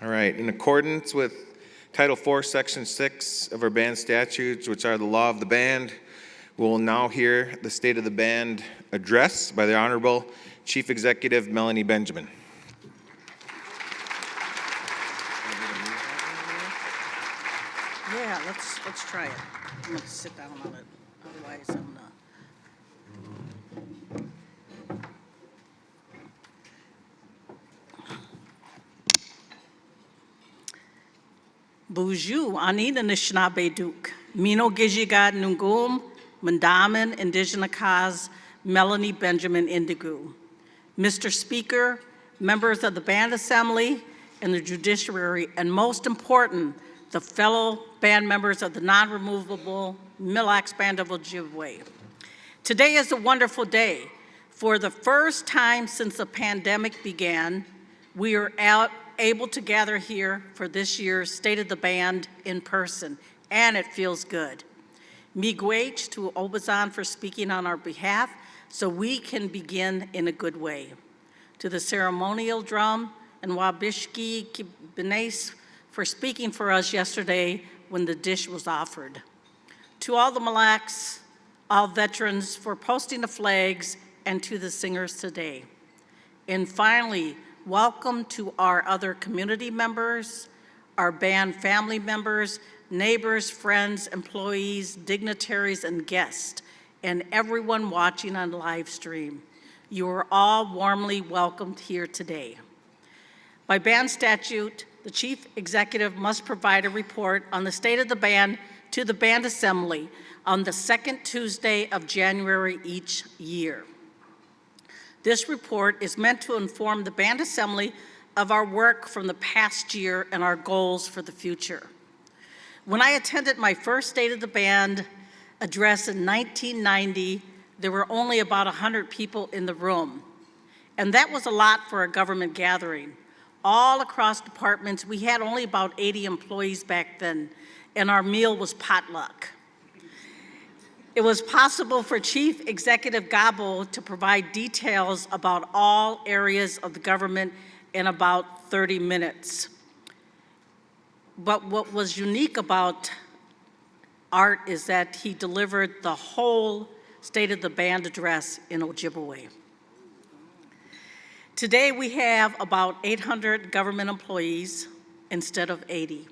All right, in accordance with Title 4, Section 6 of our band statutes, which are the law of the band, we will now hear the State of the Band address by the Honorable Chief Executive Melanie Benjamin. Yeah, let's try it. I'm gonna sit down on it, otherwise I'm not. Buju Anina Nishnabe Duke, Mino Gijigad Nungum, Mandamin Indigenous Kaz, Melanie Benjamin Indigo. Mr. Speaker, members of the Band Assembly and the Judiciary, and most important, the fellow band members of the non-removable Mille Lacs Band of Ojibwe. Today is a wonderful day. For the first time since the pandemic began, we are able to gather here for this year's State of the Band in person, and it feels good. Miigwech to Obazan for speaking on our behalf so we can begin in a good way. To the ceremonial drum and Wabishki Benes for speaking for us yesterday when the dish was offered. To all the Mille Lacs, all veterans for posting the flags, and to the singers today. And finally, welcome to our other community members, our band family members, neighbors, friends, employees, dignitaries, and guests, and everyone watching on live stream. You are all warmly welcomed here today. By band statute, the Chief Executive must provide a report on the state of the band to the Band Assembly on the second Tuesday of January each year. This report is meant to inform the Band Assembly of our work from the past year and our goals for the future. When I attended my first State of the Band address in 1990, there were only about 100 people in the room. And that was a lot for a government gathering. All across departments, we had only about 80 employees back then, and our meal was potluck. It was possible for Chief Executive Gabo to provide details about all areas of the government in about 30 minutes. But what was unique about Art is that he delivered the whole State of the Band address in Ojibwe. Today we have about 800 government employees instead of 80.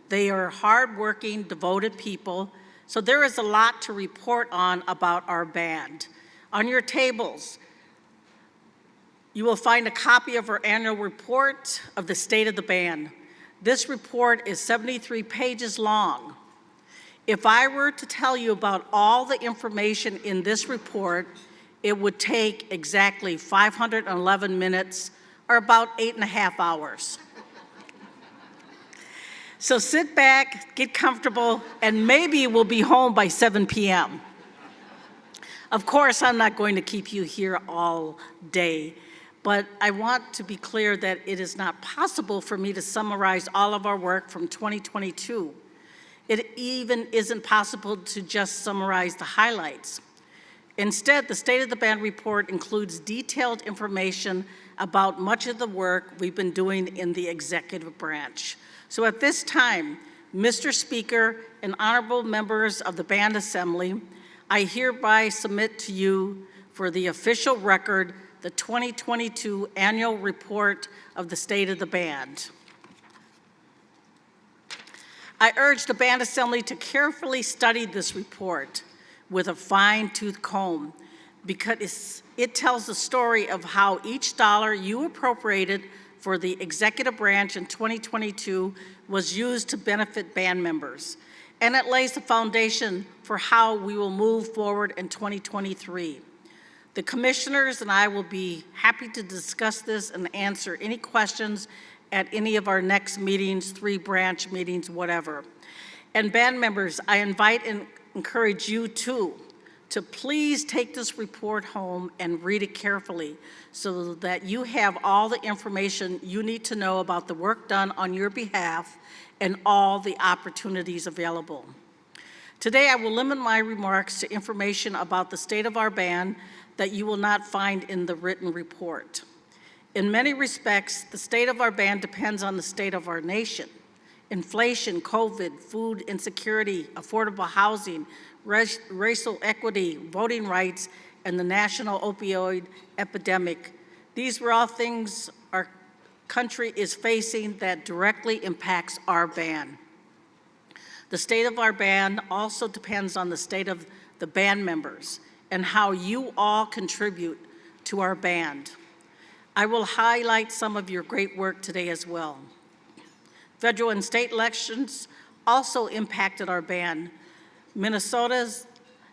They are hardworking, devoted people, so there is a lot to report on about our band. On your tables, you will find a copy of our annual report of the State of the Band. This report is 73 pages long. If I were to tell you about all the information in this report, it would take exactly 511 minutes, or about 8.5 hours. So sit back, get comfortable, and maybe we'll be home by 7 p.m. Of course, I'm not going to keep you here all day, but I want to be clear that it is not possible for me to summarize all of our work from 2022. It even isn't possible to just summarize the highlights. Instead, the State of the Band report includes detailed information about much of the work we've been doing in the executive branch. So at this time, Mr. Speaker and honorable members of the Band Assembly, I hereby submit to you for the official record the 2022 annual report of the State of the Band. I urge the Band Assembly to carefully study this report with a fine-tooth comb because it tells the story of how each dollar you appropriated for the executive branch in 2022 was used to benefit band members. And it lays the foundation for how we will move forward in 2023. The commissioners and I will be happy to discuss this and answer any questions at any of our next meetings, 3 branch meetings, whatever. And band members, I invite and encourage you too to please take this report home and read it carefully so that you have all the information you need to know about the work done on your behalf and all the opportunities available. Today I will limit my remarks to information about the state of our band that you will not find in the written report. In many respects, the state of our band depends on the state of our nation. Inflation, COVID, food insecurity, affordable housing, racial equity, voting rights, and the national opioid epidemic. These were all things our country is facing that directly impacts our band. The state of our band also depends on the state of the band members and how you all contribute to our band. I will highlight some of your great work today as well. Federal and state elections also impacted our band. Minnesotans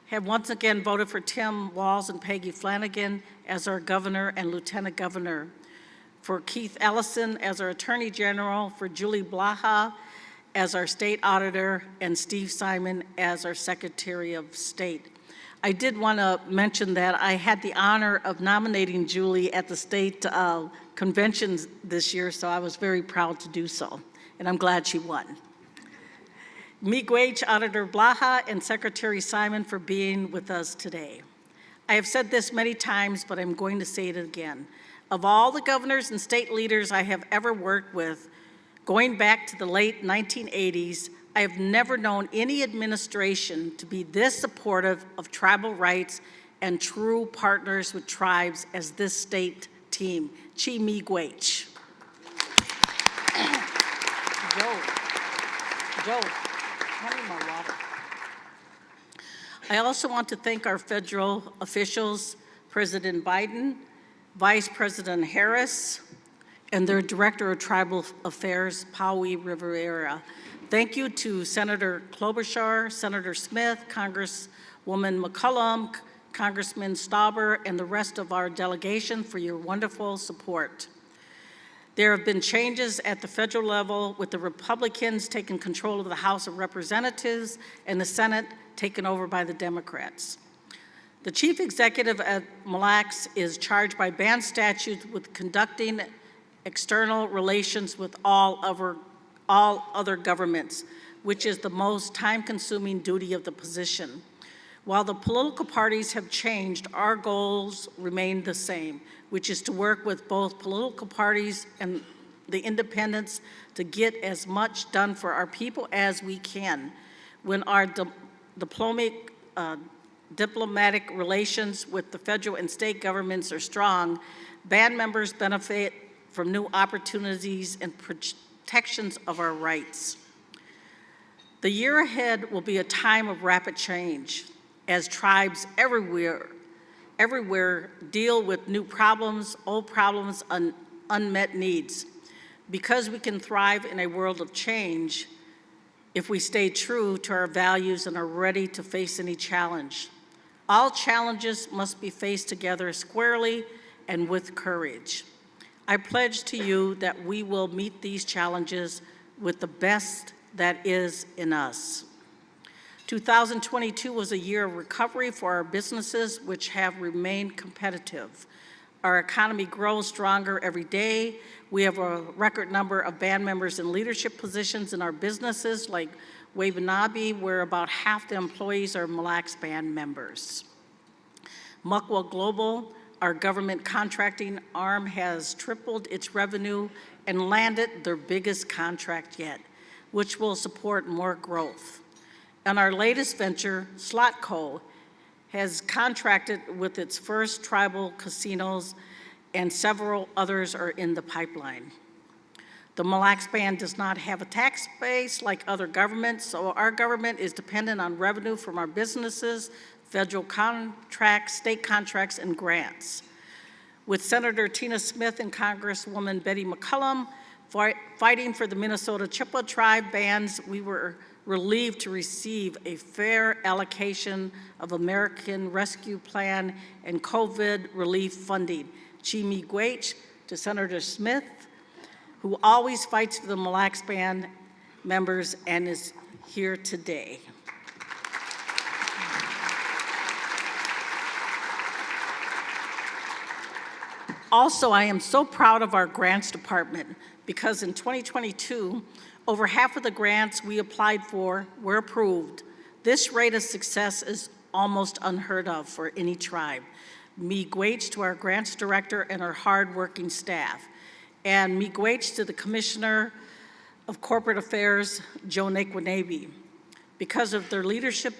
have once again voted for Tim Walz and Peggy Flanagan as our governor and lieutenant governor, for Keith Ellison as our attorney general, for Julie Blaha as our state auditor, and Steve Simon as our secretary of state. I did want to mention that I had the honor of nominating Julie at the state convention this year, so I was very proud to do so, and I'm glad she won. Miigwech, Auditor Blaha, and Secretary Simon for being with us today. I have said this many times, but I'm going to say it again. Of all the governors and state leaders I have ever worked with, going back to the late 1980s, I have never known any administration to be this supportive of tribal rights and true partners with tribes as this state team. Chi Miigwech. Joe, hand me my water. I also want to thank our federal officials, President Biden, Vice President Harris, and their Director of Tribal Affairs, Pauwi Rivera. Thank you to Senator Klobuchar, Senator Smith, Congresswoman McCollum, Congressman Stauber, and the rest of our delegation for your wonderful support. There have been changes at the federal level, with the Republicans taking control of the House of Representatives and the Senate taken over by the Democrats. The chief executive at Mille Lacs is charged by band statutes with conducting external relations with all other governments, which is the most time-consuming duty of the position. While the political parties have changed, our goals remain the same, which is to work with both political parties and the independents to get as much done for our people as we can. When our diplomatic relations with the federal and state governments are strong, band members benefit from new opportunities and protections of our rights. The year ahead will be a time of rapid change as tribes everywhere deal with new problems, old problems, and unmet needs. Because we can thrive in a world of change if we stay true to our values and are ready to face any challenge. All challenges must be faced together squarely and with courage. I pledge to you that we will meet these challenges with the best that is in us. 2022 was a year of recovery for our businesses, which have remained competitive. Our economy grows stronger every day. We have a record number of band members in leadership positions in our businesses, like Wabanabe, where about half the employees are Mille Lacs band members. Muckwa Global, our government contracting arm, has tripled its revenue and landed their biggest contract yet, which will support more growth. And our latest venture, SlotCo, has contracted with its first tribal casinos, and several others are in the pipeline. The Mille Lacs Band does not have a tax base like other governments, so our government is dependent on revenue from our businesses, federal contracts, state contracts, and grants. With Senator Tina Smith and Congresswoman Betty McCollum fighting for the Minnesota Chippewa Tribe bands, we were relieved to receive a fair allocation of American Rescue Plan and COVID relief funding. Chi Miigwech to Senator Smith, who always fights for the Mille Lacs Band members and is here today. Also, I am so proud of our grants department because in 2022, over half of the grants we applied for were approved. This rate of success is almost unheard of for any tribe. Miigwech to our grants director and our hardworking staff, and Miigwech to the Commissioner of Corporate Affairs, Joe Naquanabe. Because of their leadership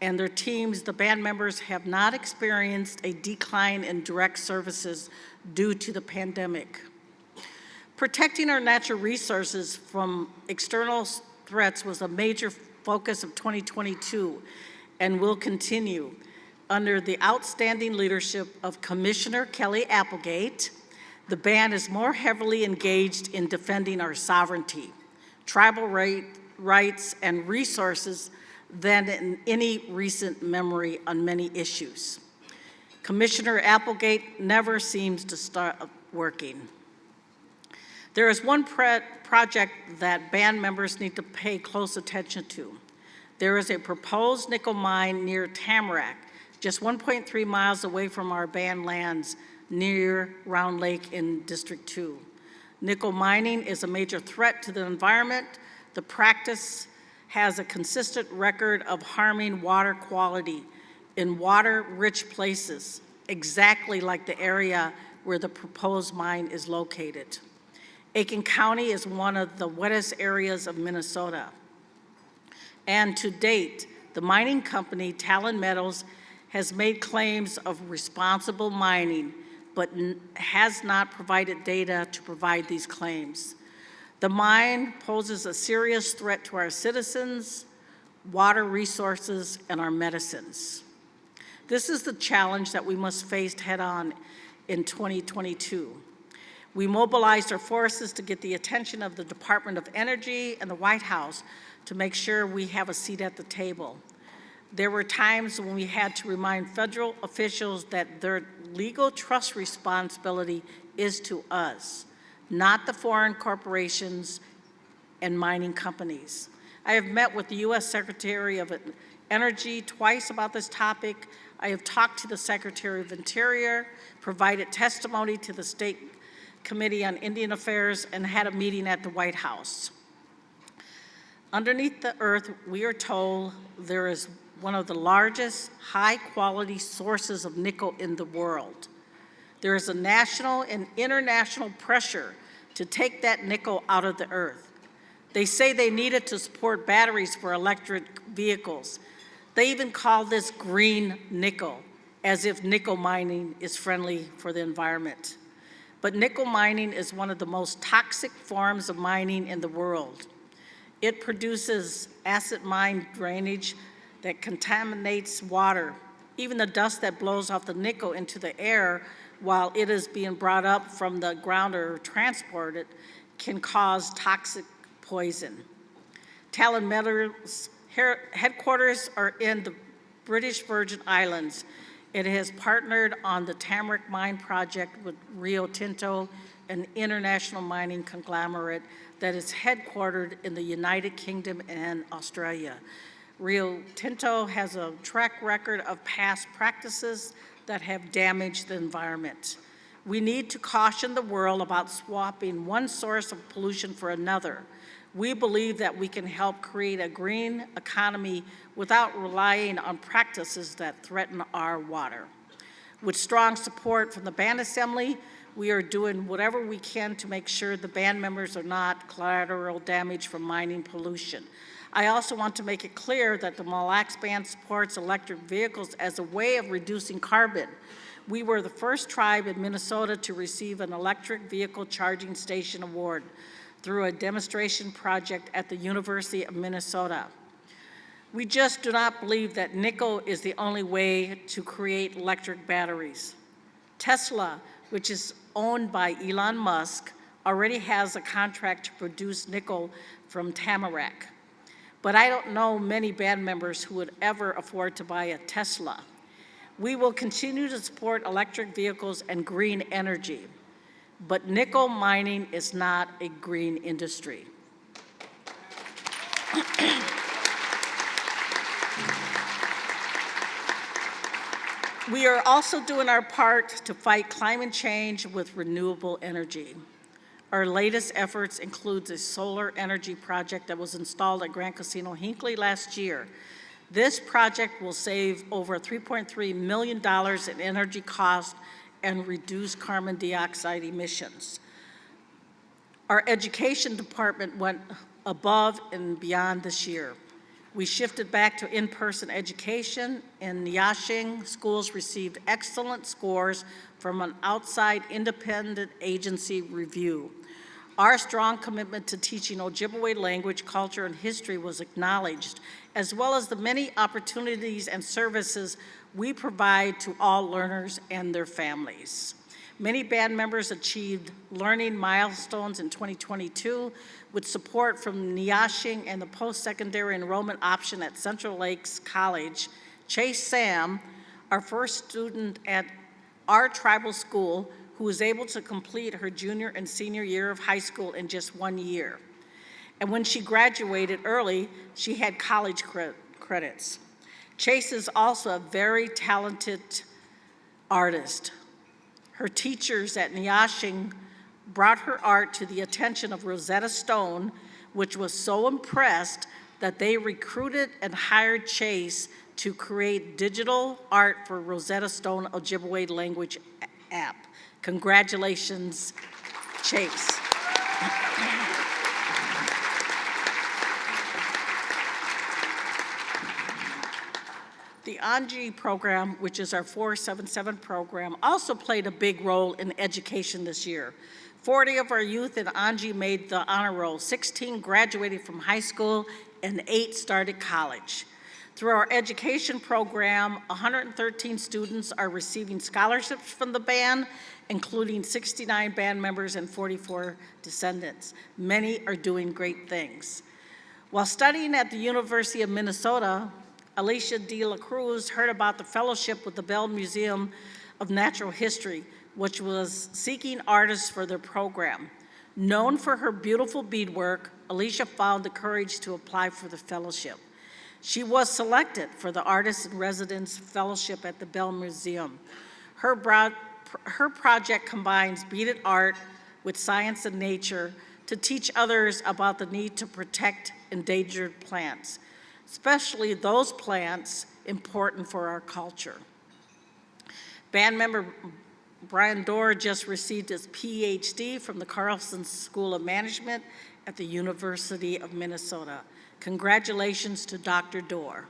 and their teams, the band members have not experienced a decline in direct services due to the pandemic. Protecting our natural resources from external threats was a major focus of 2022 and will continue under the outstanding leadership of Commissioner Kelly Applegate. The band is more heavily engaged in defending our sovereignty, tribal rights, and resources than in any recent memory on many issues. Commissioner Applegate never seems to stop working. There is one project that band members need to pay close attention to. There is a proposed nickel mine near Tamarack, just 1.3 miles away from our band lands near Round Lake in District 2. Nickel mining is a major threat to the environment. The practice has a consistent record of harming water quality in water-rich places, exactly like the area where the proposed mine is located. Aiken County is one of the wettest areas of Minnesota. And to date, the mining company, Talon Metals, has made claims of responsible mining, but has not provided data to provide these claims. The mine poses a serious threat to our citizens, water resources, and our medicines. This is the challenge that we must face head-on in 2022. We mobilized our forces to get the attention of the Department of Energy and the White House to make sure we have a seat at the table. There were times when we had to remind federal officials that their legal trust responsibility is to us, not the foreign corporations and mining companies. I have met with the U.S. Secretary of Energy twice about this topic. I have talked to the Secretary of Interior, provided testimony to the State Committee on Indian Affairs, and had a meeting at the White House. Underneath the earth, we are told there is one of the largest high-quality sources of nickel in the world. There is a national and international pressure to take that nickel out of the earth. They say they need it to support batteries for electric vehicles. They even call this green nickel, as if nickel mining is friendly for the environment. But nickel mining is one of the most toxic forms of mining in the world. It produces acid mine drainage that contaminates water. Even the dust that blows off the nickel into the air while it is being brought up from the ground or transported can cause toxic poison. Talon Metals' headquarters are in the British Virgin Islands. It has partnered on the Tamarack Mine project with Rio Tinto, an international mining conglomerate that is headquartered in the United Kingdom and Australia. Rio Tinto has a track record of past practices that have damaged the environment. We need to caution the world about swapping one source of pollution for another. We believe that we can help create a green economy without relying on practices that threaten our water. With strong support from the band assembly, we are doing whatever we can to make sure the band members are not collateral damage from mining pollution. I also want to make it clear that the Mille Lacs Band supports electric vehicles as a way of reducing carbon. We were the first tribe in Minnesota to receive an electric vehicle charging station award through a demonstration project at the University of Minnesota. We just do not believe that nickel is the only way to create electric batteries. Tesla, which is owned by Elon Musk, already has a contract to produce nickel from Tamarack. But I don't know many band members who would ever afford to buy a Tesla. We will continue to support electric vehicles and green energy, but nickel mining is not a green industry. We are also doing our part to fight climate change with renewable energy. Our latest efforts include a solar energy project that was installed at Grand Casino Hinckley last year. This project will save over $3.3 million in energy costs and reduce carbon dioxide emissions. Our education department went above and beyond this year. We shifted back to in-person education. In Nyashing, schools received excellent scores from an outside independent agency review. Our strong commitment to teaching Ojibwe language, culture, and history was acknowledged, as well as the many opportunities and services we provide to all learners and their families. Many band members achieved learning milestones in 2022 with support from Nyashing and the post-secondary enrollment option at Central Lakes College. Chase Sam, our first student at our tribal school, who was able to complete her junior and senior year of high school in just 1 year. And when she graduated early, she had college credits. Chase is also a very talented artist. Her teachers at Nyashing brought her art to the attention of Rosetta Stone, which was so impressed that they recruited and hired Chase to create digital art for Rosetta Stone Ojibwe language app. Congratulations, Chase. The Anji program, which is our 477 program, also played a big role in education this year. 40 of our youth in Anji made the honor roll, 16 graduated from high school, and 8 started college. Through our education program, 113 students are receiving scholarships from the band, including 69 band members and 44 descendants. Many are doing great things. While studying at the University of Minnesota, Alicia De La Cruz heard about the fellowship with the Bell Museum of Natural History, which was seeking artists for their program. Known for her beautiful beadwork, Alicia found the courage to apply for the fellowship. She was selected for the Artist in Residence Fellowship at the Bell Museum. Her project combines beaded art with science and nature to teach others about the need to protect endangered plants, especially those plants important for our culture. Band member Brian Dorr just received his PhD from the Carlson School of Management at the University of Minnesota. Congratulations to Dr. Dorr.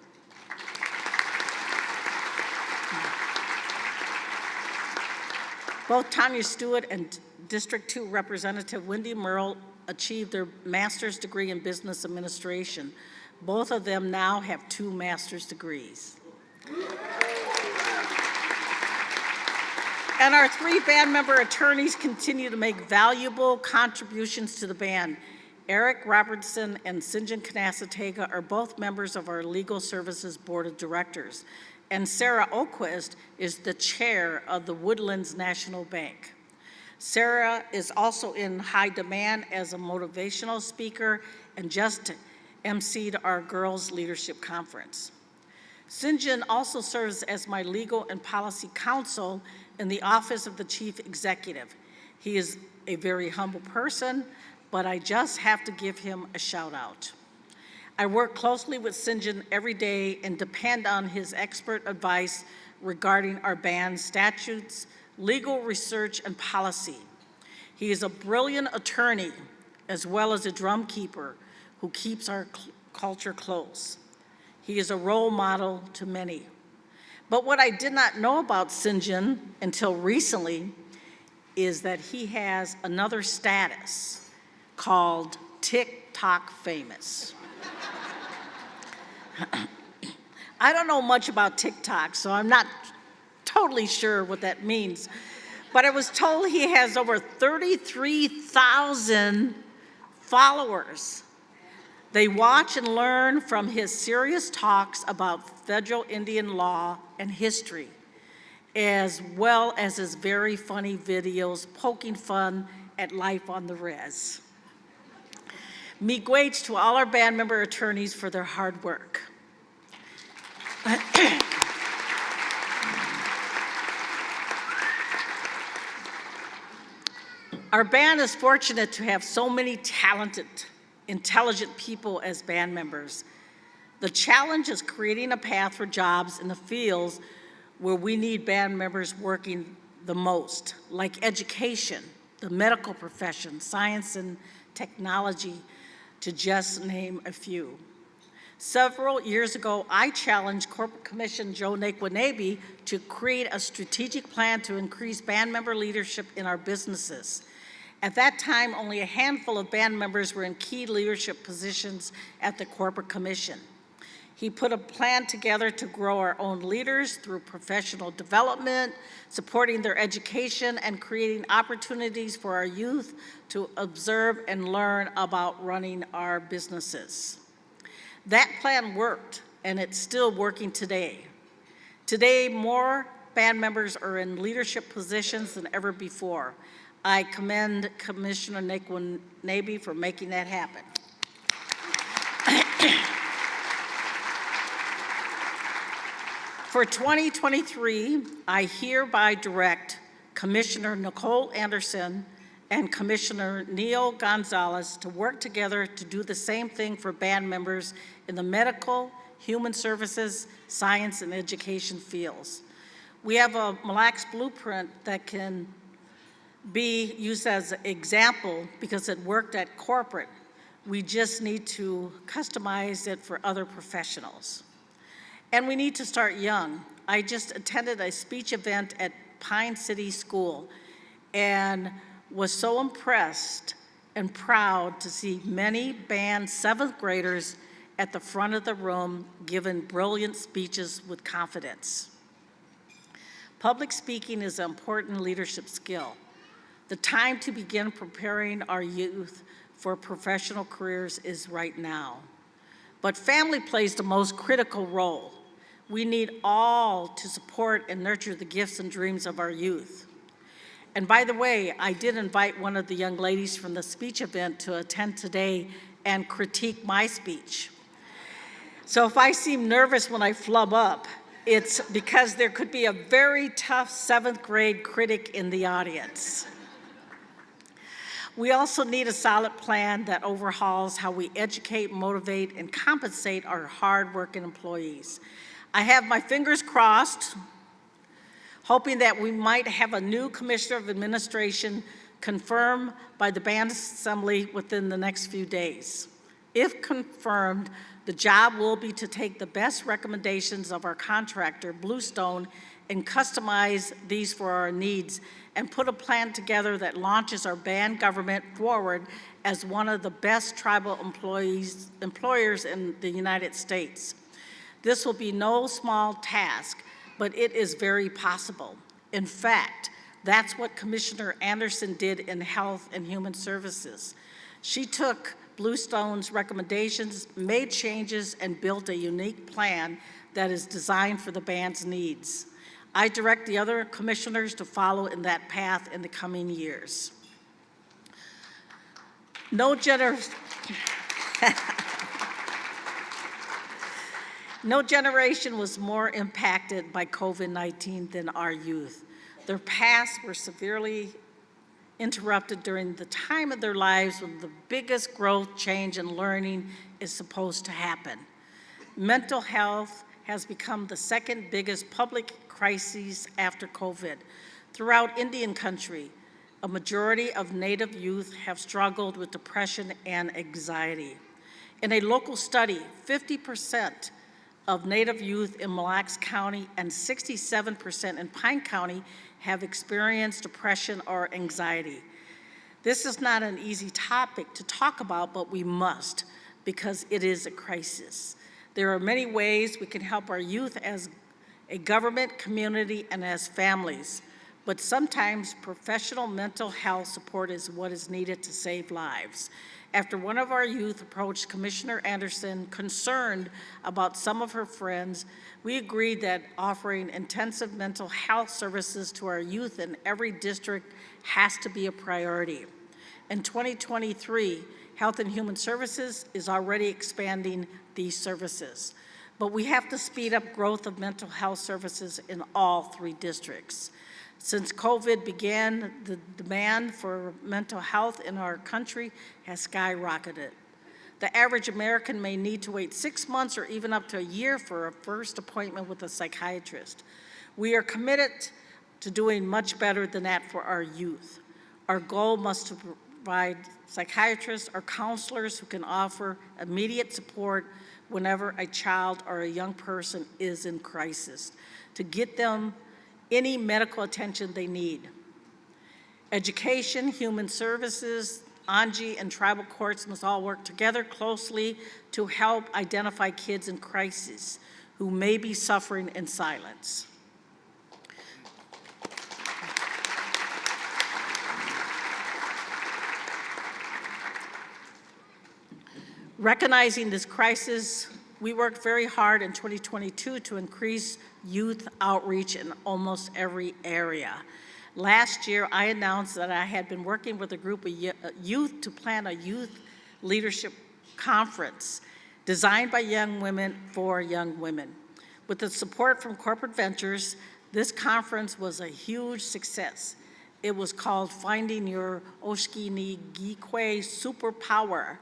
Both Tanya Stewart and District 2 Representative Wendy Merle achieved their master's degree in business administration. Both of them now have 2 master's degrees. And our 3 band member attorneys continue to make valuable contributions to the band. Eric Robertson and Sinjin Kanasatega are both members of our Legal Services Board of Directors. And Sarah Oquist is the chair of the Woodlands National Bank. Sarah is also in high demand as a motivational speaker and just emceed our Girls Leadership Conference. Sinjin also serves as my legal and policy counsel in the Office of the Chief Executive. He is a very humble person, but I just have to give him a shout out. I work closely with Sinjin every day and depend on his expert advice regarding our band statutes, legal research, and policy. He is a brilliant attorney as well as a drum keeper who keeps our culture close. He is a role model to many. But what I did not know about Sinjin until recently is that he has another status called TikTok famous. I don't know much about TikTok, so I'm not totally sure what that means. But I was told he has over 33,000 followers. They watch and learn from his serious talks about federal Indian law and history, as well as his very funny videos poking fun at life on the res. Miigwech to all our band member attorneys for their hard work. Our band is fortunate to have so many talented, intelligent people as band members. The challenge is creating a path for jobs in the fields where we need band members working the most, like education, the medical profession, science and technology, to just name a few. Several years ago, I challenged Corporate Commissioner Joe Naquanabe to create a strategic plan to increase band member leadership in our businesses. At that time, only a handful of band members were in key leadership positions at the Corporate Commission. He put a plan together to grow our own leaders through professional development, supporting their education, and creating opportunities for our youth to observe and learn about running our businesses. That plan worked, and it's still working today. Today, more band members are in leadership positions than ever before. I commend Commissioner Naquanabe for making that happen. For 2023, I hereby direct Commissioner Nicole Anderson and Commissioner Neil Gonzalez to work together to do the same thing for band members in the medical, human services, science, and education fields. We have a Mille Lacs blueprint that can be used as an example because it worked at corporate. We just need to customize it for other professionals. And we need to start young. I just attended a speech event at Pine City School and was so impressed and proud to see many band 7th graders at the front of the room giving brilliant speeches with confidence. Public speaking is an important leadership skill. The time to begin preparing our youth for professional careers is right now. But family plays the most critical role. We need all to support and nurture the gifts and dreams of our youth. And by the way, I did invite one of the young ladies from the speech event to attend today and critique my speech. So if I seem nervous when I flub up, it's because there could be a very tough 7th grade critic in the audience. We also need a solid plan that overhauls how we educate, motivate, and compensate our hardworking employees. I have my fingers crossed, hoping that we might have a new Commissioner of Administration confirmed by the Band Assembly within the next few days. If confirmed, the job will be to take the best recommendations of our contractor, Bluestone, and customize these for our needs and put a plan together that launches our band government forward as one of the best tribal employers in the United States. This will be no small task, but it is very possible. In fact, that's what Commissioner Anderson did in Health and Human Services. She took Bluestone's recommendations, made changes, and built a unique plan that is designed for the band's needs. I direct the other commissioners to follow in that path in the coming years. No generation was more impacted by COVID-19 than our youth. Their paths were severely interrupted during the time of their lives when the biggest growth, change, and learning is supposed to happen. Mental health has become the second biggest public crisis after COVID. Throughout Indian country, a majority of Native youth have struggled with depression and anxiety. In a local study, 50% of Native youth in Mille Lacs County and 67% in Pine County have experienced depression or anxiety. This is not an easy topic to talk about, but we must, because it is a crisis. There are many ways we can help our youth as a government, community, and as families, but sometimes professional mental health support is what is needed to save lives. After one of our youth approached Commissioner Anderson concerned about some of her friends, we agreed that offering intensive mental health services to our youth in every district has to be a priority. In 2023, Health and Human Services is already expanding these services, but we have to speed up growth of mental health services in all 3 districts. Since COVID began, the demand for mental health in our country has skyrocketed. The average American may need to wait 6 months or even up to a year for a first appointment with a psychiatrist. We are committed to doing much better than that for our youth. Our goal must to provide psychiatrists or counselors who can offer immediate support whenever a child or a young person is in crisis, to get them any medical attention they need. Education, human services, ANJI, and tribal courts must all work together closely to help identify kids in crisis who may be suffering in silence. Recognizing this crisis, we worked very hard in 2022 to increase youth outreach in almost every area. Last year, I announced that I had been working with a group of youth to plan a youth leadership conference designed by young women for young women. With the support from Corporate Ventures, this conference was a huge success. It was called Finding Your Oshiki Gikwe Superpower.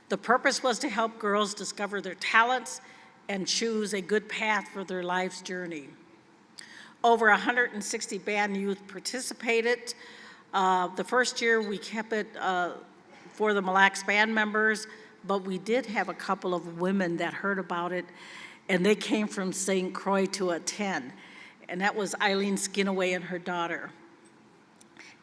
The purpose was to help girls discover their talents and choose a good path for their life's journey. Over 160 band youth participated. The first year we kept it for the Mille Lacs band members, but we did have a couple of women that heard about it, and they came from St. Croix to attend, and that was Eileen Skinaway and her daughter.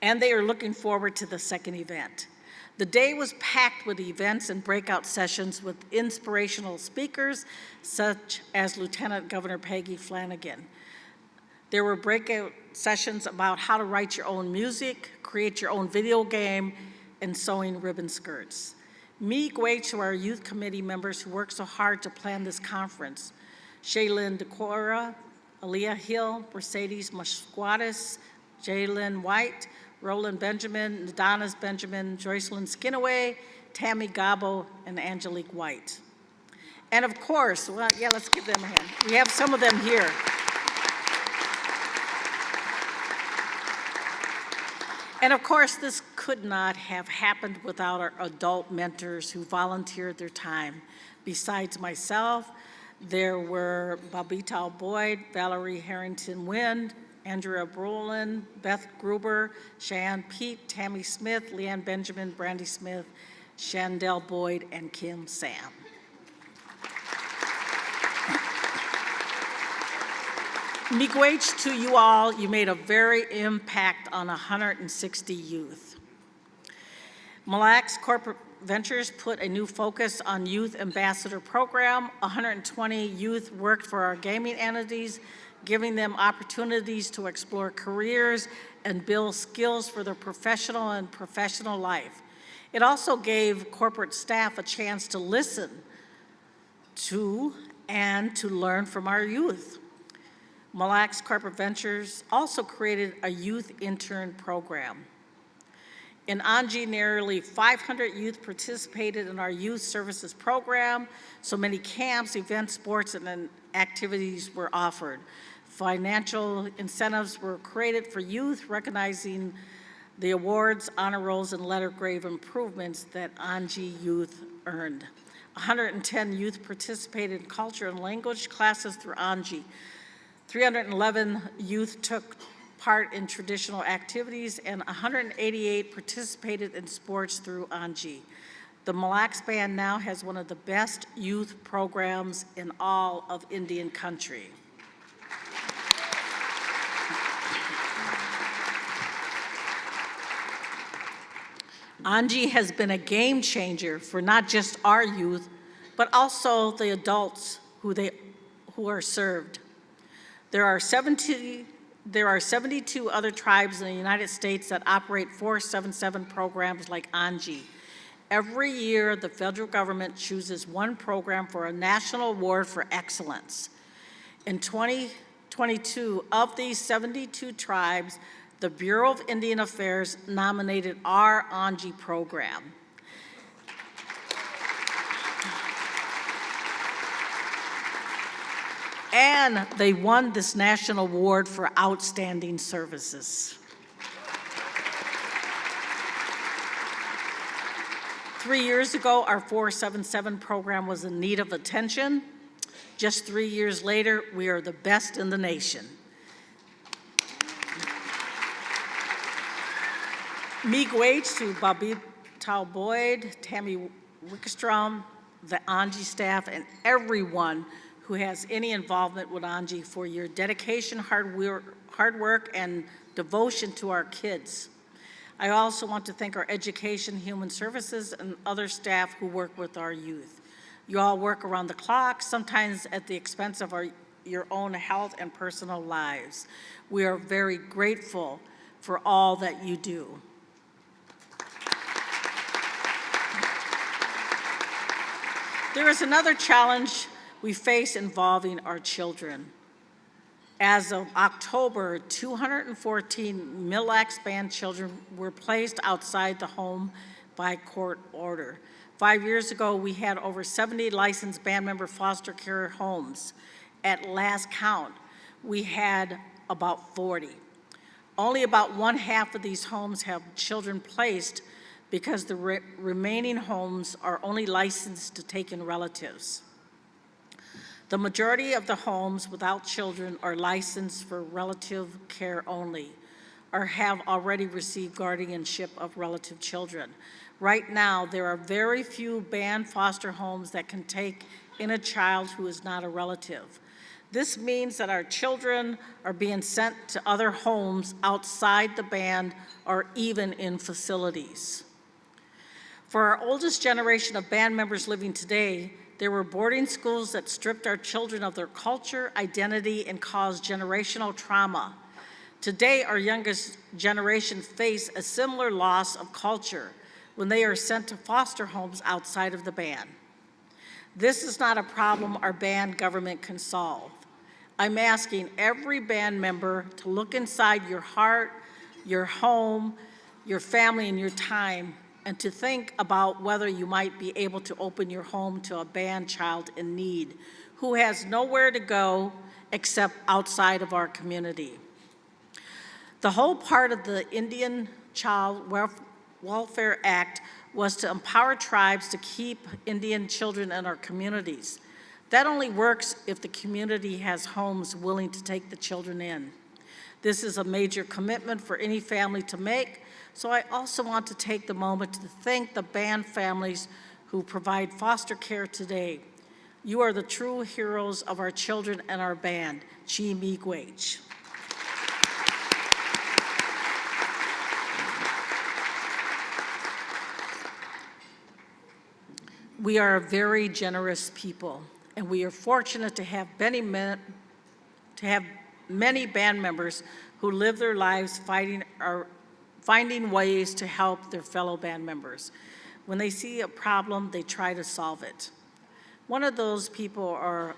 And they are looking forward to the second event. The day was packed with events and breakout sessions with inspirational speakers, such as Lieutenant Governor Peggy Flanagan. There were breakout sessions about how to write your own music, create your own video game, and sewing ribbon skirts. Miigwe to our youth committee members who worked so hard to plan this conference. Shaylin Decora, Aaliyah Hill, Mercedes Masquatis, Jalen White, Roland Benjamin, Adonis Benjamin, Joycelyn Skinaway, Tammy Gabo, and Angelique White. And of course, well, yeah, let's give them a hand. We have some of them here. And of course, this could not have happened without our adult mentors who volunteered their time. Besides myself, there were Babita Boyd, Valerie Harrington-Wind, Andrea Brolin, Beth Gruber, Shan Pete, Tammy Smith, Leanne Benjamin, Brandy Smith, Shandell Boyd, and Kim Sam. Miigwech to you all, you made a very impact on 160 youth. Mille Lacs Corporate Ventures put a new focus on Youth Ambassador Program. 120 youth worked for our gaming entities, giving them opportunities to explore careers and build skills for their professional life. It also gave corporate staff a chance to listen to and to learn from our youth. Mille Lacs Corporate Ventures also created a youth intern program. In ANJI, nearly 500 youth participated in our youth services program, so many camps, events, sports, and activities were offered. Financial incentives were created for youth, recognizing the awards, honor rolls, and letter grade improvements that ANJI youth earned. 110 youth participated in culture and language classes through ANJI. 311 youth took part in traditional activities, and 188 participated in sports through ANJI. The Mille Lacs Band now has one of the best youth programs in all of Indian country. ANJI has been a game changer for not just our youth, but also the adults who are served. There are 72 other tribes in the United States that operate 477 programs like ANJI. Every year, the federal government chooses one program for a national award for excellence. In 2022, of these 72 tribes, the Bureau of Indian Affairs nominated our ANJI program. And they won this national award for outstanding services. 3 years ago, our 477 program was in need of attention. Just 3 years later, we are the best in the nation. Miigwech to Bobby Tao Boyd, Tammy Wickstrom, the Angie staff, and everyone who has any involvement with Angie for your dedication, hard work, and devotion to our kids. I also want to thank our Education, Human Services, and other staff who work with our youth. You all work around the clock, sometimes at the expense of your own health and personal lives. We are very grateful for all that you do. There is another challenge we face involving our children. As of October, 214 Mille Lacs Band children were placed outside the home by court order. 5 years ago, we had over 70 licensed band member foster care homes. At last count, we had about 40. Only about 1/2 of these homes have children placed because the remaining homes are only licensed to take in relatives. The majority of the homes without children are licensed for relative care only, or have already received guardianship of relative children. Right now, there are very few band foster homes that can take in a child who is not a relative. This means that our children are being sent to other homes outside the band or even in facilities. For our oldest generation of band members living today, there were boarding schools that stripped our children of their culture, identity, and caused generational trauma. Today, our youngest generation face a similar loss of culture when they are sent to foster homes outside of the band. This is not a problem our band government can solve. I'm asking every band member to look inside your heart, your home, your family, and your time, and to think about whether you might be able to open your home to a band child in need who has nowhere to go except outside of our community. The whole part of the Indian Child Welfare Act was to empower tribes to keep Indian children in our communities. That only works if the community has homes willing to take the children in. This is a major commitment for any family to make, so I also want to take the moment to thank the band families who provide foster care today. You are the true heroes of our children and our band. Chi Miigwech. We are a very generous people, and we are fortunate to have many band members who live their lives finding ways to help their fellow band members. When they see a problem, they try to solve it. One of those people are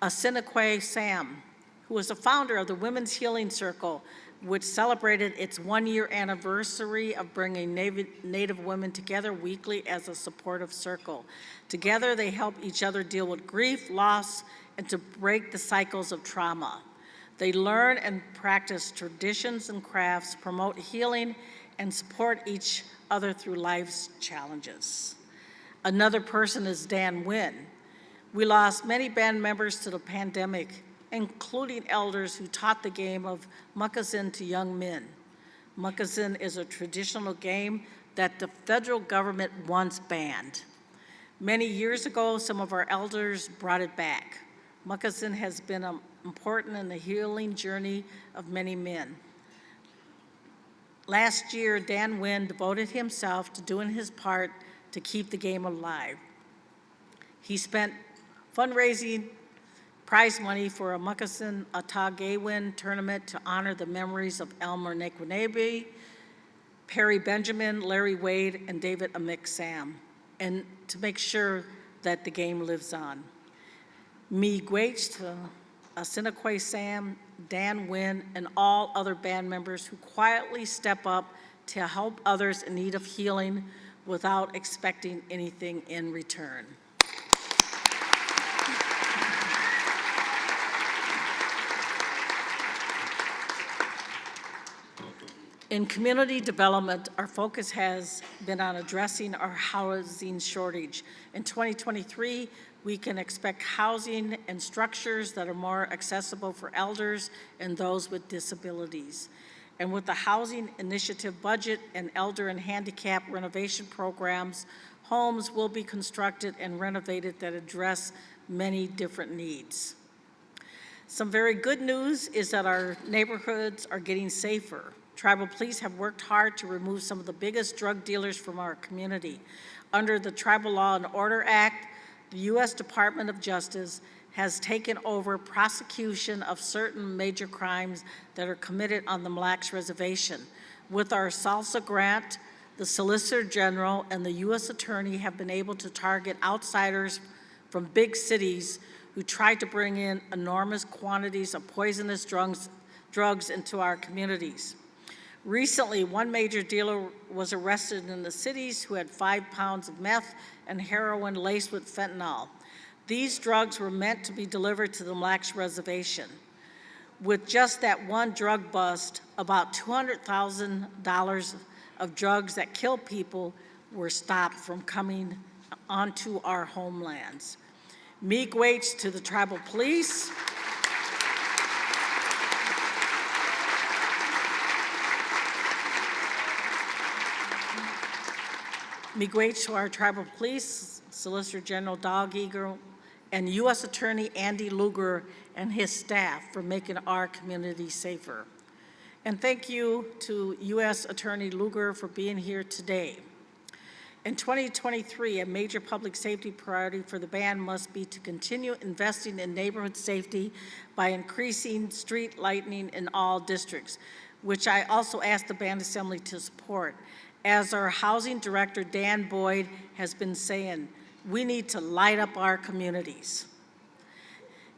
Assiniquet Sam, who is the founder of the Women's Healing Circle, which celebrated its 1-year anniversary of bringing Native women together weekly as a supportive circle. Together, they help each other deal with grief, loss, and to break the cycles of trauma. They learn and practice traditions and crafts, promote healing, and support each other through life's challenges. Another person is Dan Wynn. We lost many band members to the pandemic, including elders who taught the game of moccasin to young men. Moccasin is a traditional game that the federal government once banned. Many years ago, some of our elders brought it back. Moccasin has been important in the healing journey of many men. Last year, Dan Wynn devoted himself to doing his part to keep the game alive. He spent fundraising prize money for a Moccasin Atagewin tournament to honor the memories of Elmer Nekwanebe, Perry Benjamin, Larry Wade, and David Amick Sam, and to make sure that the game lives on. Miigwech to Assiniquet Sam, Dan Wynn, and all other band members who quietly step up to help others in need of healing without expecting anything in return. In community development, our focus has been on addressing our housing shortage. In 2023, we can expect housing and structures that are more accessible for elders and those with disabilities. And with the Housing Initiative budget and elder and handicap renovation programs, homes will be constructed and renovated that address many different needs. Some very good news is that our neighborhoods are getting safer. Tribal police have worked hard to remove some of the biggest drug dealers from our community. Under the Tribal Law and Order Act, the U.S. Department of Justice has taken over prosecution of certain major crimes that are committed on the Mille Lacs Reservation. With our SALSA grant, the Solicitor General and the U.S. Attorney have been able to target outsiders from big cities who tried to bring in enormous quantities of poisonous drugs into our communities. Recently, one major dealer was arrested in the cities who had 5 pounds of meth and heroin laced with fentanyl. These drugs were meant to be delivered to the Mille Lacs Reservation. With just that one drug bust, about $200,000 of drugs that kill people were stopped from coming onto our homelands. Miigwech to the tribal police. Miigwech to our tribal police, Solicitor General Doug Eagle, and U.S. Attorney Andy Luger and his staff for making our community safer. And thank you to U.S. Attorney Luger for being here today. In 2023, a major public safety priority for the band must be to continue investing in neighborhood safety by increasing street lighting in all districts, which I also asked the band assembly to support. As our housing director, Dan Boyd, has been saying, we need to light up our communities.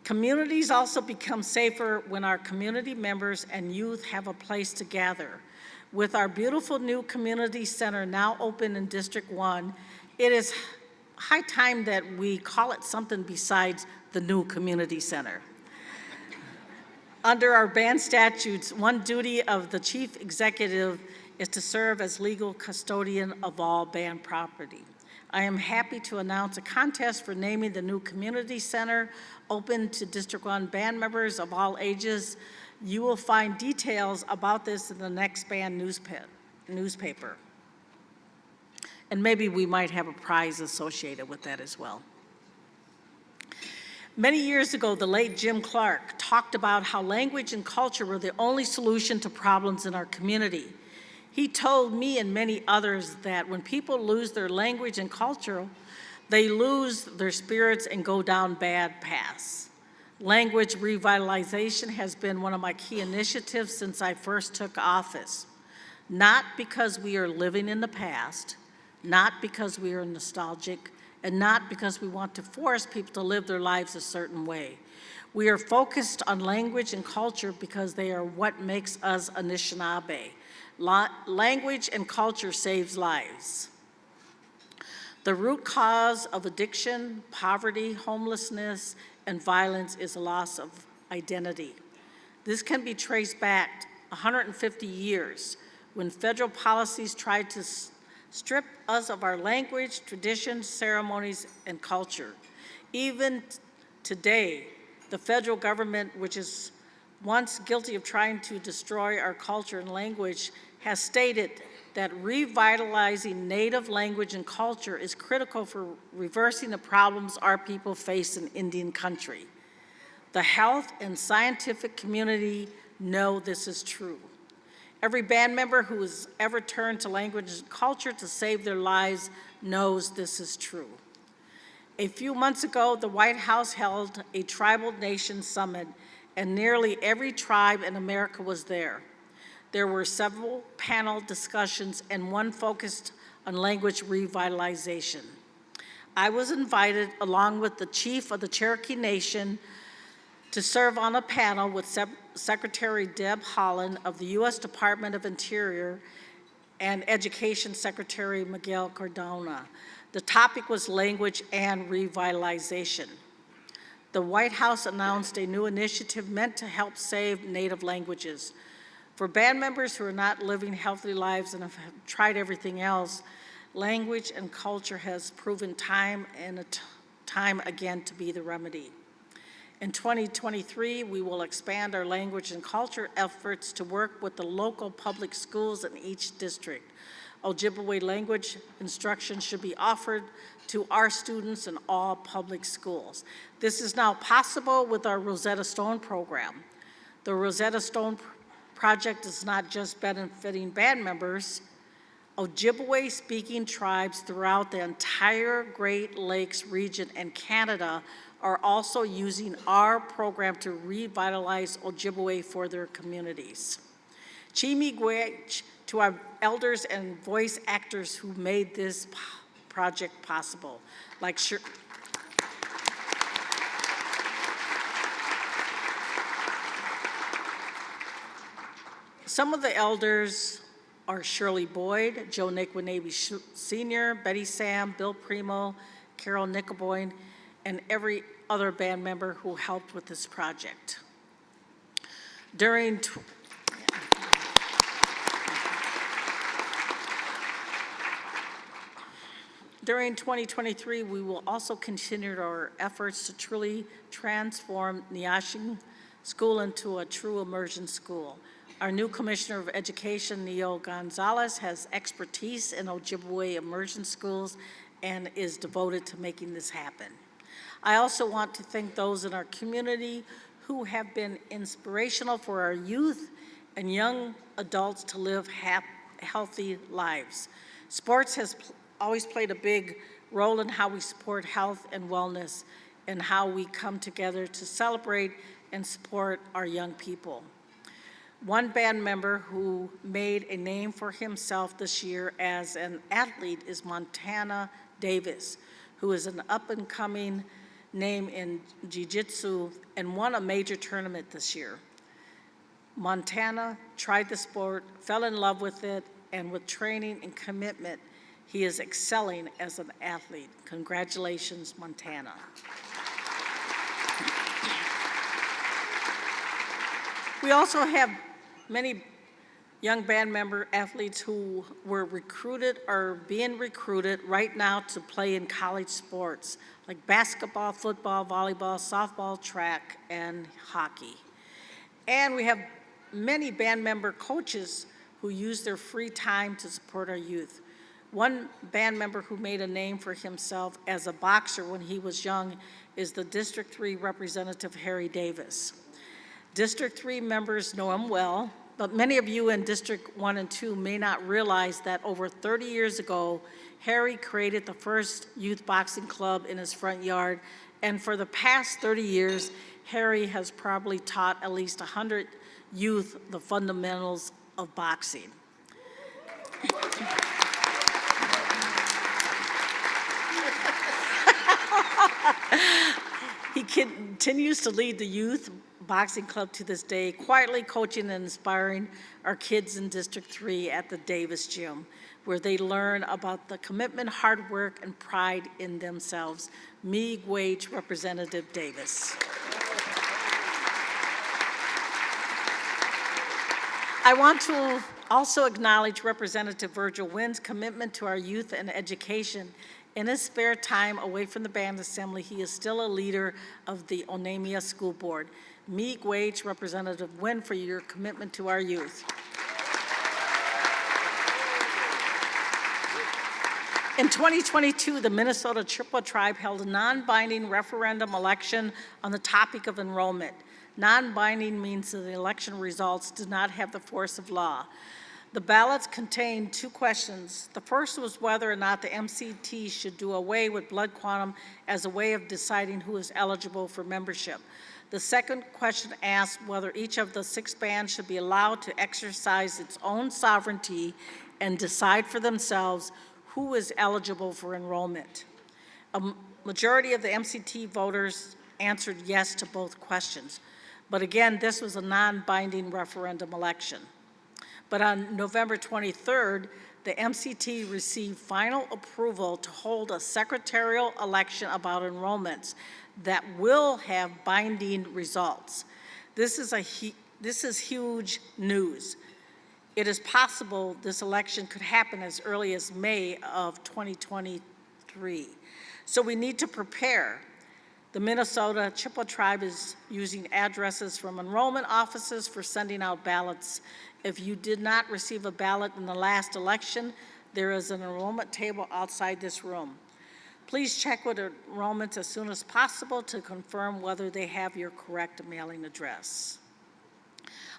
Communities also become safer when our community members and youth have a place to gather. With our beautiful new community center now open in District 1, it is high time that we call it something besides the new community center. Under our band statutes, one duty of the chief executive is to serve as legal custodian of all band property. I am happy to announce a contest for naming the new community center open to District 1 band members of all ages. You will find details about this in the next band newspaper. And maybe we might have a prize associated with that as well. Many years ago, the late Jim Clark talked about how language and culture were the only solution to problems in our community. He told me and many others that when people lose their language and culture, they lose their spirits and go down bad paths. Language revitalization has been one of my key initiatives since I first took office. Not because we are living in the past, not because we are nostalgic, and not because we want to force people to live their lives a certain way. We are focused on language and culture because they are what makes us Anishinaabe. Language and culture saves lives. The root cause of addiction, poverty, homelessness, and violence is a loss of identity. This can be traced back 150 years when federal policies tried to strip us of our language, traditions, ceremonies, and culture. Even today, the federal government, which is once guilty of trying to destroy our culture and language, has stated that revitalizing Native language and culture is critical for reversing the problems our people face in Indian country. The health and scientific community know this is true. Every band member who has ever turned to language and culture to save their lives knows this is true. A few months ago, the White House held a Tribal Nation Summit, and nearly every tribe in America was there. There were several panel discussions and one focused on language revitalization. I was invited along with the chief of the Cherokee Nation to serve on a panel with Secretary Deb Haaland of the U.S. Department of Interior and Education Secretary Miguel Cardona. The topic was language and revitalization. The White House announced a new initiative meant to help save Native languages. For band members who are not living healthy lives and have tried everything else, language and culture has proven time and time again to be the remedy. In 2023, we will expand our language and culture efforts to work with the local public schools in each district. Ojibwe language instruction should be offered to our students in all public schools. This is now possible with our Rosetta Stone program. The Rosetta Stone project is not just benefiting band members. Ojibwe-speaking tribes throughout the entire Great Lakes region and Canada are also using our program to revitalize Ojibwe for their communities. Chimigwech to our elders and voice actors who made this project possible, like some of the elders are Shirley Boyd, Joe Nikwanabe Sr., Betty Sam, Bill Primo, Carol Nickelboyne, and every other band member who helped with this project. During 2023, we will also continue our efforts to truly transform Neosho School into a true immersion school. Our new Commissioner of Education, Neil Gonzalez, has expertise in Ojibwe immersion schools and is devoted to making this happen. I also want to thank those in our community who have been inspirational for our youth and young adults to live healthy lives. Sports has always played a big role in how we support health and wellness and how we come together to celebrate and support our young people. One band member who made a name for himself this year as an athlete is Montana Davis, who is an up-and-coming name in jiu-jitsu and won a major tournament this year. Montana tried the sport, fell in love with it, and with training and commitment, he is excelling as an athlete. Congratulations, Montana. We also have many young band member athletes who were recruited or being recruited right now to play in college sports like basketball, football, volleyball, softball, track, and hockey. And we have many band member coaches who use their free time to support our youth. One band member who made a name for himself as a boxer when he was young is the District 3 representative, Harry Davis. District 3 members know him well, but many of you in District 1 and 2 may not realize that over 30 years ago, Harry created the first youth boxing club in his front yard, and for the past 30 years, Harry has probably taught at least 100 youth the fundamentals of boxing. He continues to lead the youth boxing club to this day, quietly coaching and inspiring our kids in District 3 at the Davis Gym, where they learn about the commitment, hard work, and pride in themselves. Miigwech Representative Davis. I want to also acknowledge Representative Virgil Wynn's commitment to our youth and education. In his spare time away from the band assembly, he is still a leader of the Onamia School Board. Miigwech Representative Wynn for your commitment to our youth. In 2022, the Minnesota Chippewa Tribe held a non-binding referendum election on the topic of enrollment. Non-binding means that the election results do not have the force of law. The ballots contained 2 questions. The first was whether or not the MCT should do away with blood quantum as a way of deciding who is eligible for membership. The second question asked whether each of the 6 bands should be allowed to exercise its own sovereignty and decide for themselves who is eligible for enrollment. A majority of the MCT voters answered yes to both questions. But again, this was a non-binding referendum election. But on November 23rd, the MCT received final approval to hold a secretarial election about enrollments that will have binding results. This is huge news. It is possible this election could happen as early as May of 2023. So we need to prepare. The Minnesota Chippewa tribe is using addresses from enrollment offices for sending out ballots. If you did not receive a ballot in the last election, there is an enrollment table outside this room. Please check with enrollments as soon as possible to confirm whether they have your correct mailing address.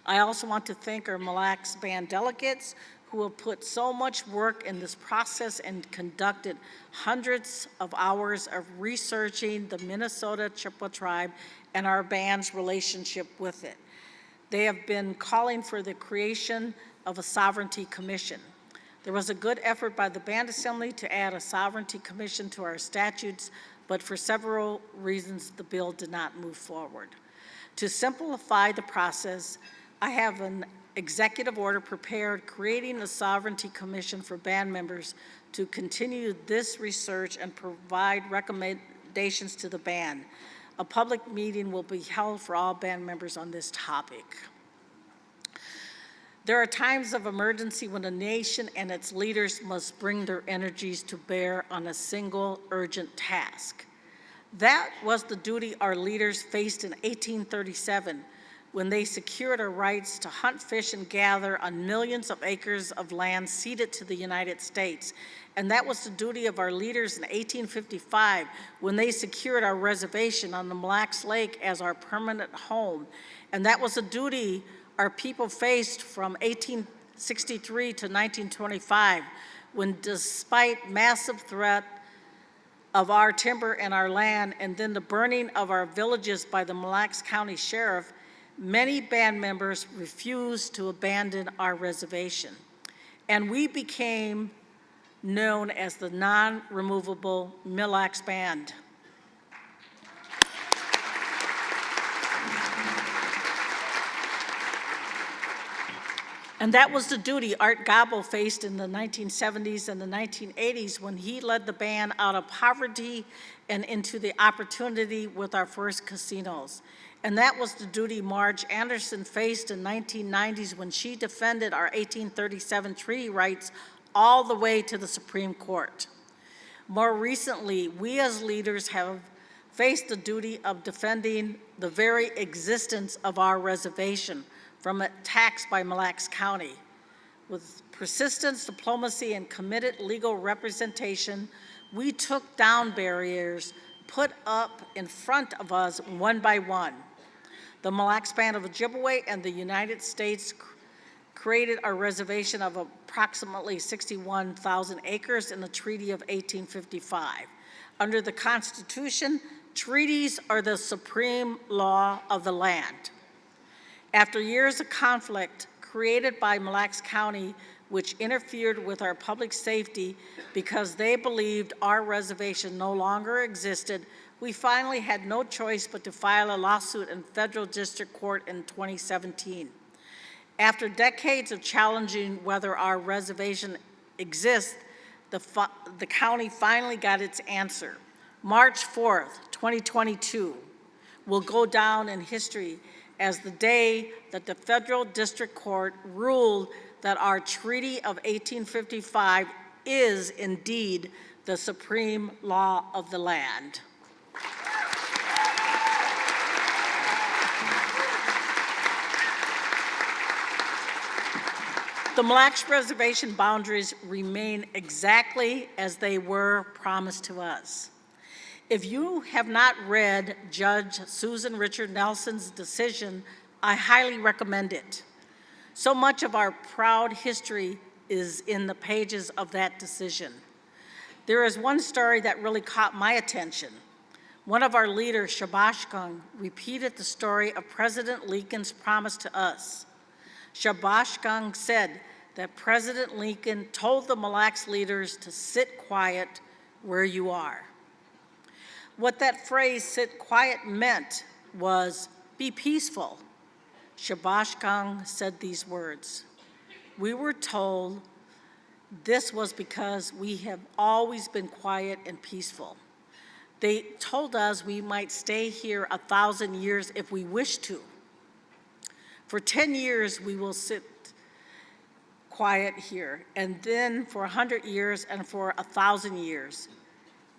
I also want to thank our Mille Lacs Band delegates who have put so much work in this process and conducted hundreds of hours of researching the Minnesota Chippewa tribe and our band's relationship with it. They have been calling for the creation of a sovereignty commission. There was a good effort by the Band Assembly to add a sovereignty commission to our statutes, but for several reasons, the bill did not move forward. To simplify the process, I have an executive order prepared creating a sovereignty commission for band members to continue this research and provide recommendations to the band. A public meeting will be held for all band members on this topic. There are times of emergency when a nation and its leaders must bring their energies to bear on a single urgent task. That was the duty our leaders faced in 1837 when they secured our rights to hunt, fish, and gather on millions of acres of land ceded to the United States. And that was the duty of our leaders in 1855 when they secured our reservation on the Mille Lacs Lake as our permanent home. And that was a duty our people faced from 1863 to 1925, when despite massive threat of our timber and our land, and then the burning of our villages by the Mille Lacs County Sheriff, many band members refused to abandon our reservation. And we became known as the non-removable Mille Lacs Band. And that was the duty Art Gobble faced in the 1970s and the 1980s when he led the band out of poverty and into the opportunity with our first casinos. And that was the duty Marge Anderson faced in 1990s when she defended our 1837 treaty rights all the way to the Supreme Court. More recently, we as leaders have faced the duty of defending the very existence of our reservation from attacks by Mille Lacs County. With persistence, diplomacy, and committed legal representation, we took down barriers put up in front of us one by one. The Mille Lacs Band of Ojibwe and the United States created a reservation of approximately 61,000 acres in the Treaty of 1855. Under the Constitution, treaties are the supreme law of the land. After years of conflict created by Mille Lacs County, which interfered with our public safety because they believed our reservation no longer existed, we finally had no choice but to file a lawsuit in federal district court in 2017. After decades of challenging whether our reservation exists, the county finally got its answer. March 4th, 2022 will go down in history as the day that the federal district court ruled that our Treaty of 1855 is indeed the supreme law of the land. The Mille Lacs Reservation boundaries remain exactly as they were promised to us. If you have not read Judge Susan Richard Nelson's decision, I highly recommend it. So much of our proud history is in the pages of that decision. There is one story that really caught my attention. One of our leaders, Shabashkung, repeated the story of President Lincoln's promise to us. Shabashkung said that President Lincoln told the Mille Lacs leaders to sit quiet where you are. What that phrase, sit quiet, meant was be peaceful. Shabashkung said these words. We were told this was because we have always been quiet and peaceful. They told us we might stay here 1,000 years if we wish to. For 10 years, we will sit quiet here, and then for 100 years and for 1,000 years.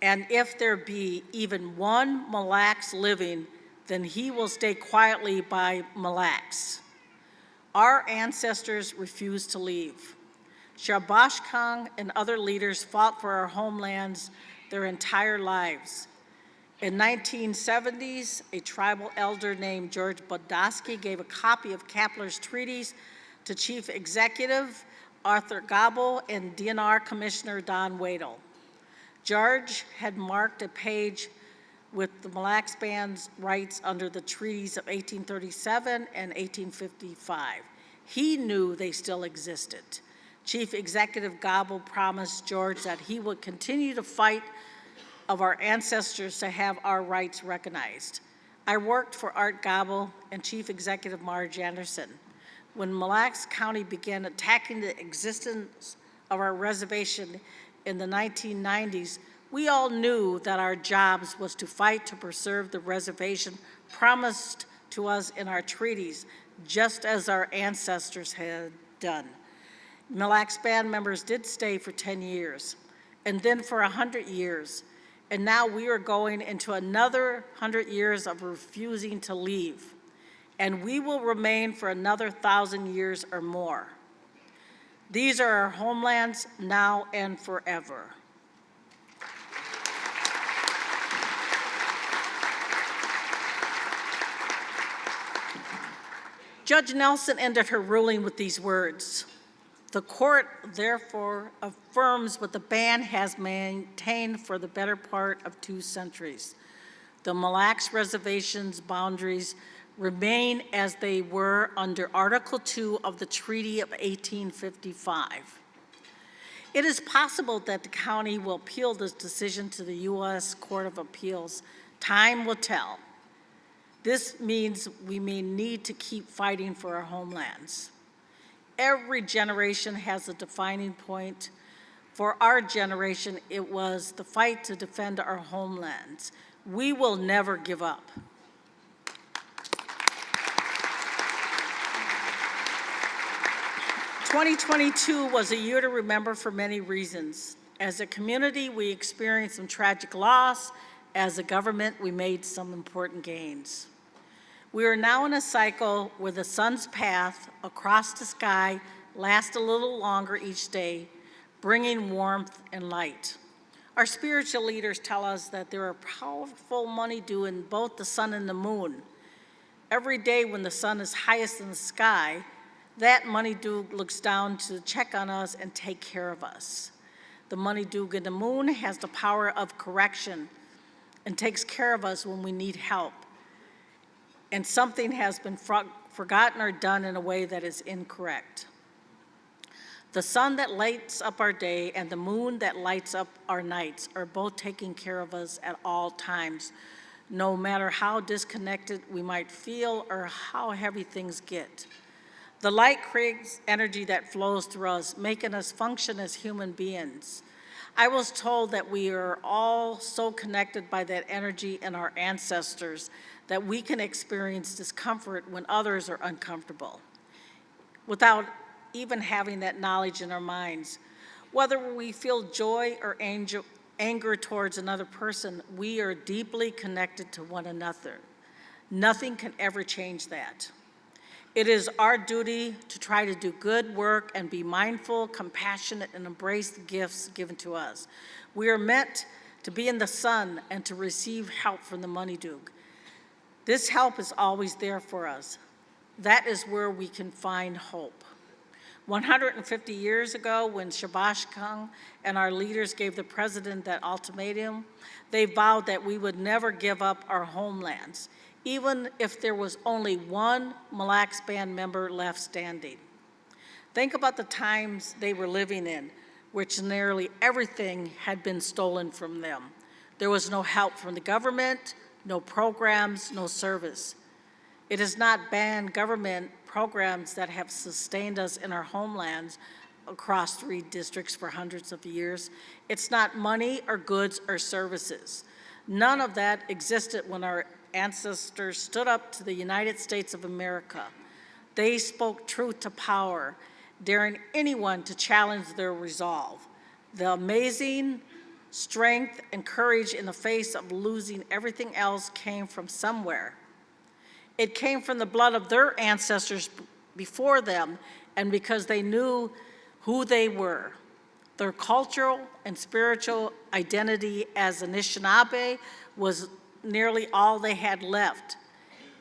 And if there be even one Mille Lacs living, then he will stay quietly by Mille Lacs. Our ancestors refused to leave. Shabash Khan and other leaders fought for our homelands their entire lives. In 1970s, a tribal elder named George Bodowski gave a copy of Kapler's treaties to Chief Executive Arthur Gabo and DNR Commissioner Don Wadle. George had marked a page with the Mille Lacs Band's rights under the treaties of 1837 and 1855. He knew they still existed. Chief Executive Gabo promised George that he would continue to fight of our ancestors to have our rights recognized. I worked for Art Gabo and Chief Executive Marge Anderson. When Mille Lacs County began attacking the existence of our reservation in the 1990s, we all knew that our jobs was to fight to preserve the reservation promised to us in our treaties, just as our ancestors had done. Mille Lacs Band members did stay for 10 years, and then for 100 years, and now we are going into another 100 years of refusing to leave, and we will remain for another 1,000 years or more. These are our homelands now and forever. Judge Nelson ended her ruling with these words: "The court therefore affirms what the band has maintained for the better part of 2 centuries. The Mille Lacs Reservation's boundaries remain as they were under Article 2 of the Treaty of 1855. It is possible that the county will appeal this decision to the U.S. Court of Appeals. Time will tell. This means we may need to keep fighting for our homelands. Every generation has a defining point. For our generation, it was the fight to defend our homelands. We will never give up." "2022 was a year to remember for many reasons. As a community, we experienced some tragic loss. As a government, we made some important gains. We are now in a cycle where the sun's path across the sky lasts a little longer each day, bringing warmth and light. Our spiritual leaders tell us that there are powerful money due in both the sun and the moon. Every day when the sun is highest in the sky, that money due looks down to check on us and take care of us. The money due in the moon has the power of correction and takes care of us when we need help, and something has been forgotten or done in a way that is incorrect. The sun that lights up our day and the moon that lights up our nights are both taking care of us at all times, no matter how disconnected we might feel or how heavy things get. The light creates energy that flows through us, making us function as human beings. I was told that we are all so connected by that energy and our ancestors that we can experience discomfort when others are uncomfortable, without even having that knowledge in our minds. Whether we feel joy or anger towards another person, we are deeply connected to one another. Nothing can ever change that. It is our duty to try to do good work and be mindful, compassionate, and embrace the gifts given to us. We are meant to be in the sun and to receive help from the money due. This help is always there for us. That is where we can find hope. 150 years ago, when Shabash Khan and our leaders gave the president that ultimatum, they vowed that we would never give up our homelands, even if there was only one Mille Lacs Band member left standing. Think about the times they were living in, which nearly everything had been stolen from them. There was no help from the government, no programs, no service. It is not band government programs that have sustained us in our homelands across 3 districts for hundreds of years. It's not money or goods or services. None of that existed when our ancestors stood up to the United States of America. They spoke truth to power. daring anyone to challenge their resolve. The amazing strength and courage in the face of losing everything else came from somewhere. It came from the blood of their ancestors before them, and because they knew who they were. Their cultural and spiritual identity as Anishinaabe was nearly all they had left.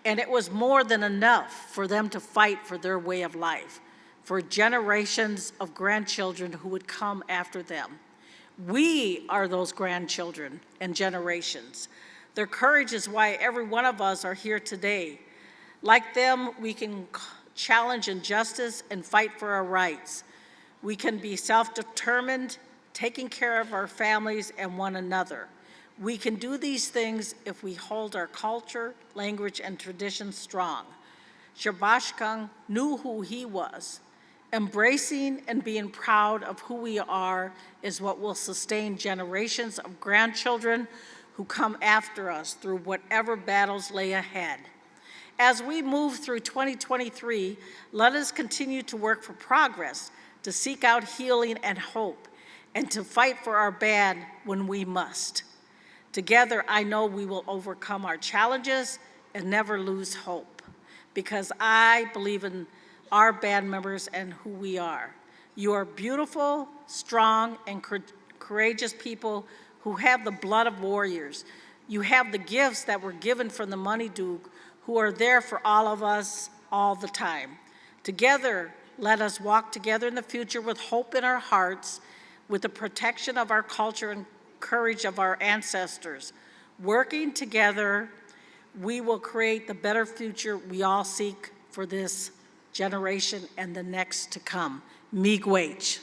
And it was more than enough for them to fight for their way of life, for generations of grandchildren who would come after them. We are those grandchildren and generations. Their courage is why every one of us are here today. Like them, we can challenge injustice and fight for our rights. We can be self-determined, taking care of our families and one another. We can do these things if we hold our culture, language, and traditions strong. Shabashkang knew who he was. Embracing and being proud of who we are is what will sustain generations of grandchildren who come after us through whatever battles lay ahead. As we move through 2023, let us continue to work for progress, to seek out healing and hope, and to fight for our band when we must. Together, I know we will overcome our challenges and never lose hope, because I believe in our band members and who we are. You are beautiful, strong, and courageous people who have the blood of warriors. You have the gifts that were given from the Money Duke, who are there for all of us all the time. Together, let us walk together in the future with hope in our hearts, with the protection of our culture and courage of our ancestors. Working together, we will create the better future we all seek for this generation and the next to come. Miigwech.